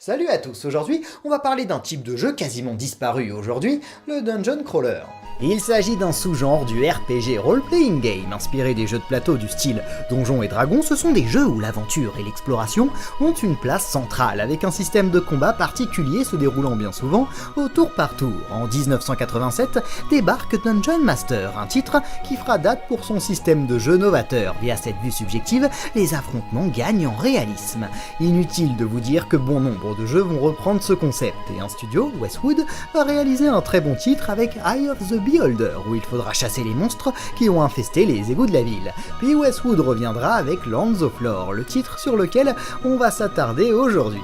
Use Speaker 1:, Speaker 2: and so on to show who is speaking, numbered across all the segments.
Speaker 1: Salut à tous, aujourd'hui on va parler d'un type de jeu quasiment disparu aujourd'hui, le Dungeon Crawler. Il s'agit d'un sous-genre du RPG Role-Playing Game, inspiré des jeux de plateau du style Donjons et Dragons. Ce sont des jeux où l'aventure et l'exploration ont une place centrale, avec un système de combat particulier se déroulant bien souvent au tour par tour. En 1987 débarque Dungeon Master, un titre qui fera date pour son système de jeu novateur. Via cette vue subjective, les affrontements gagnent en réalisme. Inutile de vous dire que bon nombre de jeux vont reprendre ce concept, et un studio, Westwood, va réaliser un très bon titre avec Eye of the Beholder, où il faudra chasser les monstres qui ont infesté les égouts de la ville. Puis Westwood reviendra avec Lands of Lore, le titre sur lequel on va s'attarder aujourd'hui.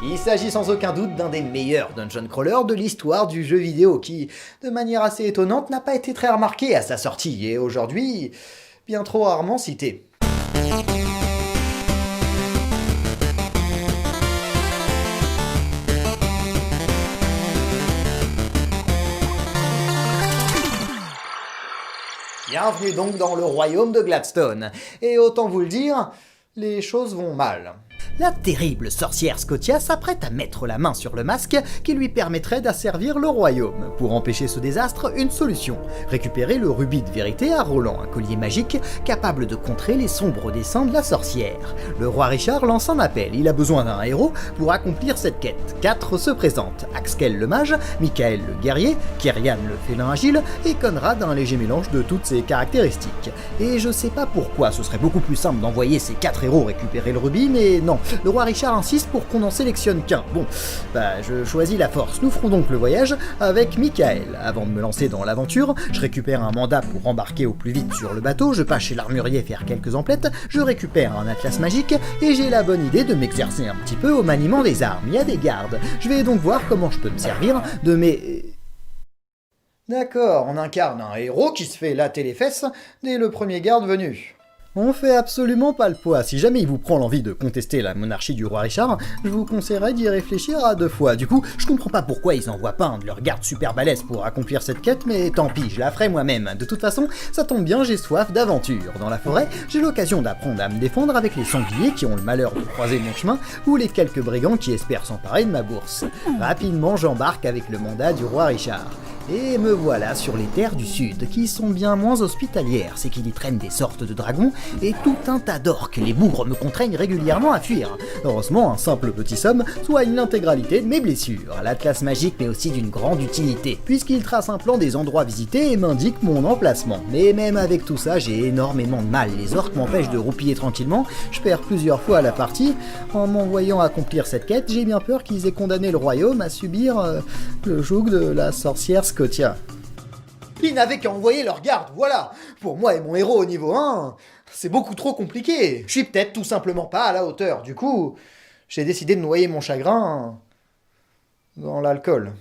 Speaker 1: Il s'agit sans aucun doute d'un des meilleurs dungeon crawlers de l'histoire du jeu vidéo qui, de manière assez étonnante, n'a pas été très remarqué à sa sortie et aujourd'hui, bien trop rarement cité. Bienvenue donc dans le royaume de Gladstone, et autant vous le dire, les choses vont mal. La terrible sorcière Scotia s'apprête à mettre la main sur le masque qui lui permettrait d'asservir le royaume. Pour empêcher ce désastre, une solution. Récupérer le rubis de vérité à Roland, un collier magique capable de contrer les sombres desseins de la sorcière. Le roi Richard lance un appel, il a besoin d'un héros pour accomplir cette quête. 4 se présentent, Axkel le mage, Michael le guerrier, Kyrian le félin agile et Conrad un léger mélange de toutes ses caractéristiques. Et je sais pas pourquoi, ce serait beaucoup plus simple d'envoyer ces 4 héros récupérer le rubis, mais non. Le roi Richard insiste pour qu'on n'en sélectionne qu'un. Bon, je choisis la force. Nous ferons donc le voyage avec Michael. Avant de me lancer dans l'aventure, je récupère un mandat pour embarquer au plus vite sur le bateau, je passe chez l'armurier faire quelques emplettes, je récupère un atlas magique et j'ai la bonne idée de m'exercer un petit peu au maniement des armes. Il y a des gardes. Je vais donc voir comment je peux me servir de mes... D'accord, on incarne un héros qui se fait latter les fesses dès le premier garde venu. On fait absolument pas le poids. Si jamais il vous prend l'envie de contester la monarchie du roi Richard, je vous conseillerais d'y réfléchir à 2 fois. Du coup, je comprends pas pourquoi ils envoient pas un de leurs gardes super balèzes pour accomplir cette quête, mais tant pis, je la ferai moi-même. De toute façon, ça tombe bien, j'ai soif d'aventure. Dans la forêt, j'ai l'occasion d'apprendre à me défendre avec les sangliers qui ont le malheur de croiser mon chemin, ou les quelques brigands qui espèrent s'emparer de ma bourse. Rapidement, j'embarque avec le mandat du roi Richard. Et me voilà sur les terres du sud, qui sont bien moins hospitalières, c'est qu'il y traîne des sortes de dragons, et tout un tas d'orques, les bougres me contraignent régulièrement à fuir. Heureusement, un simple petit somme soigne l'intégralité de mes blessures. L'atlas magique m'est aussi d'une grande utilité, puisqu'il trace un plan des endroits visités et m'indique mon emplacement. Mais même avec tout ça, j'ai énormément de mal, les orques m'empêchent de roupiller tranquillement, je perds plusieurs fois la partie. En m'envoyant accomplir cette quête, j'ai bien peur qu'ils aient condamné le royaume à subir le joug de la sorcière Scotia. Ils n'avaient qu'à envoyer leur garde, voilà. Pour moi et mon héros au niveau 1, c'est beaucoup trop compliqué. Je suis peut-être tout simplement pas à la hauteur. Du coup, j'ai décidé de noyer mon chagrin dans l'alcool.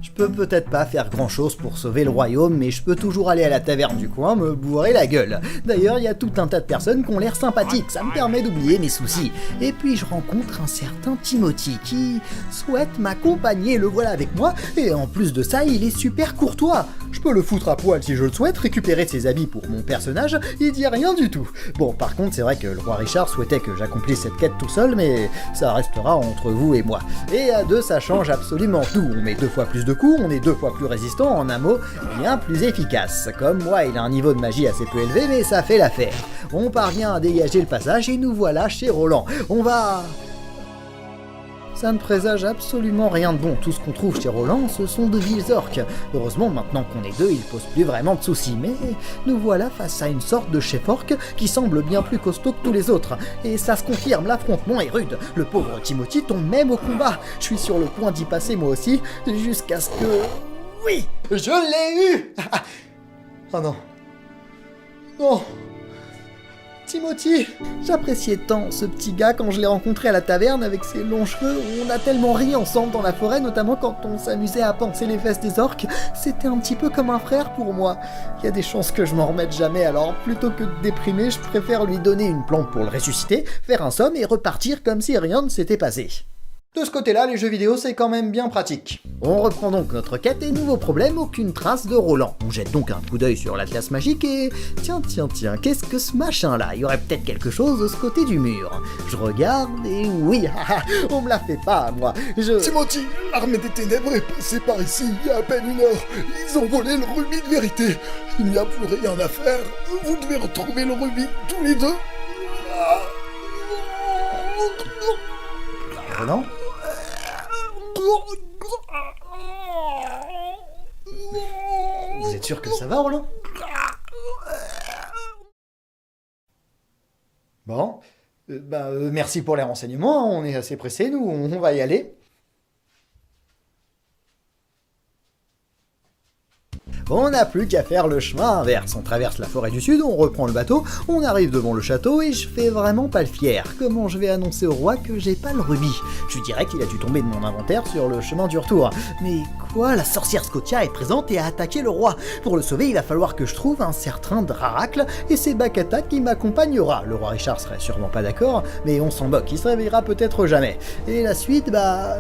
Speaker 1: Je peux peut-être pas faire grand chose pour sauver le royaume, mais je peux toujours aller à la taverne du coin me bourrer la gueule. D'ailleurs, il y a tout un tas de personnes qui ont l'air sympathiques, ça me permet d'oublier mes soucis. Et puis je rencontre un certain Timothy qui souhaite m'accompagner, le voilà avec moi, et en plus de ça, il est super courtois. Je peux le foutre à poil si je le souhaite, récupérer ses habits pour mon personnage, il dit rien du tout. Bon, par contre, c'est vrai que le roi Richard souhaitait que j'accomplisse cette quête tout seul, mais ça restera entre vous et moi. Et à 2, ça change absolument tout. On met 2 fois plus de coups, on est 2 fois plus résistant, en un mot, bien plus efficace. Comme moi, il a un niveau de magie assez peu élevé, mais ça fait l'affaire. On parvient à dégager le passage et nous voilà chez Roland. On va... Ça ne présage absolument rien de bon. Tout ce qu'on trouve chez Roland, ce sont de viles orques. Heureusement, maintenant qu'on est 2, il pose plus vraiment de soucis. Mais nous voilà face à une sorte de chef orc qui semble bien plus costaud que tous les autres. Et ça se confirme, l'affrontement est rude. Le pauvre Timothy tombe même au combat. Je suis sur le point d'y passer moi aussi, jusqu'à ce que... Oui, je l'ai eu. Oh non. Non. Timothy, j'appréciais tant ce petit gars quand je l'ai rencontré à la taverne avec ses longs cheveux. On a tellement ri ensemble dans la forêt, notamment quand on s'amusait à panser les fesses des orques. C'était un petit peu comme un frère pour moi. Il y a des chances que je m'en remette jamais, alors plutôt que de déprimer, je préfère lui donner une plante pour le ressusciter, faire un somme et repartir comme si rien ne s'était passé. De ce côté-là, les jeux vidéo, c'est quand même bien pratique. On reprend donc notre quête et nouveau problème, aucune trace de Roland. On jette donc un coup d'œil sur l'Atlas magique et... Tiens, qu'est-ce que ce machin-là? Il y aurait peut-être quelque chose de ce côté du mur. Je regarde et oui, on me la fait pas, moi.
Speaker 2: Timothy, l'armée des ténèbres est passée par ici il y a à peine 1 heure. Ils ont volé le rubis de vérité. Il n'y a plus rien à faire. Vous devez retrouver le rubis, tous les deux.
Speaker 1: Roland? Vous êtes sûr que ça va, Roland? Bon, merci pour les renseignements, on est assez pressés, nous, on va y aller. On n'a plus qu'à faire le chemin inverse. On traverse la forêt du sud, on reprend le bateau, on arrive devant le château et je fais vraiment pas le fier. Comment je vais annoncer au roi que j'ai pas le rubis? Je dirais qu'il a dû tomber de mon inventaire sur le chemin du retour. Mais quoi, la sorcière Scotia est présente et a attaqué le roi. Pour le sauver, il va falloir que je trouve un certain Draracle et c'est Bakata qui m'accompagnera. Le roi Richard serait sûrement pas d'accord, mais on s'en moque, il se réveillera peut-être jamais. Et la suite,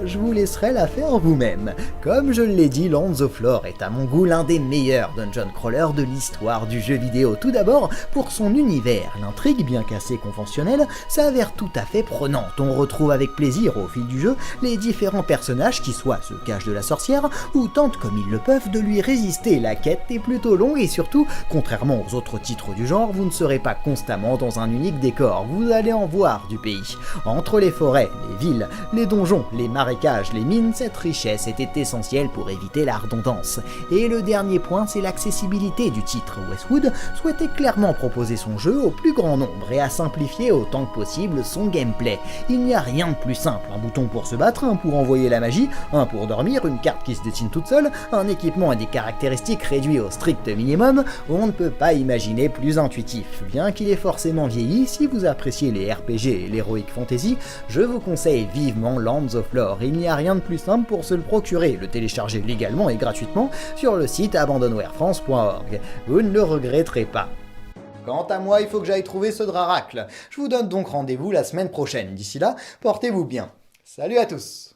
Speaker 1: je vous laisserai la faire vous-même. Comme je l'ai dit, Lands of Lore est à mon goût l'un des meilleur dungeon crawler de l'histoire du jeu vidéo. Tout d'abord, pour son univers, l'intrigue, bien qu'assez conventionnelle, s'avère tout à fait prenante. On retrouve avec plaisir au fil du jeu les différents personnages qui soit se cachent de la sorcière ou tentent comme ils le peuvent de lui résister. La quête est plutôt longue et surtout, contrairement aux autres titres du genre, vous ne serez pas constamment dans un unique décor, vous allez en voir du pays. Entre les forêts, les villes, les donjons, les marécages, les mines, cette richesse était essentielle pour éviter la redondance. Et le dernier point, c'est l'accessibilité du titre. Westwood souhaitait clairement proposer son jeu au plus grand nombre et à simplifier autant que possible son gameplay. Il n'y a rien de plus simple, un bouton pour se battre, un pour envoyer la magie, un pour dormir, une carte qui se dessine toute seule, un équipement et des caractéristiques réduits au strict minimum, on ne peut pas imaginer plus intuitif. Bien qu'il ait forcément vieilli, si vous appréciez les RPG et l'heroic fantasy, je vous conseille vivement Lands of Lore. Il n'y a rien de plus simple pour se le procurer, le télécharger légalement et gratuitement sur le site abandonwarefrance.org. Vous ne le regretterez pas. Quant à moi, il faut que j'aille trouver ce Draracle. Je vous donne donc rendez-vous la semaine prochaine. D'ici là, portez-vous bien. Salut à tous!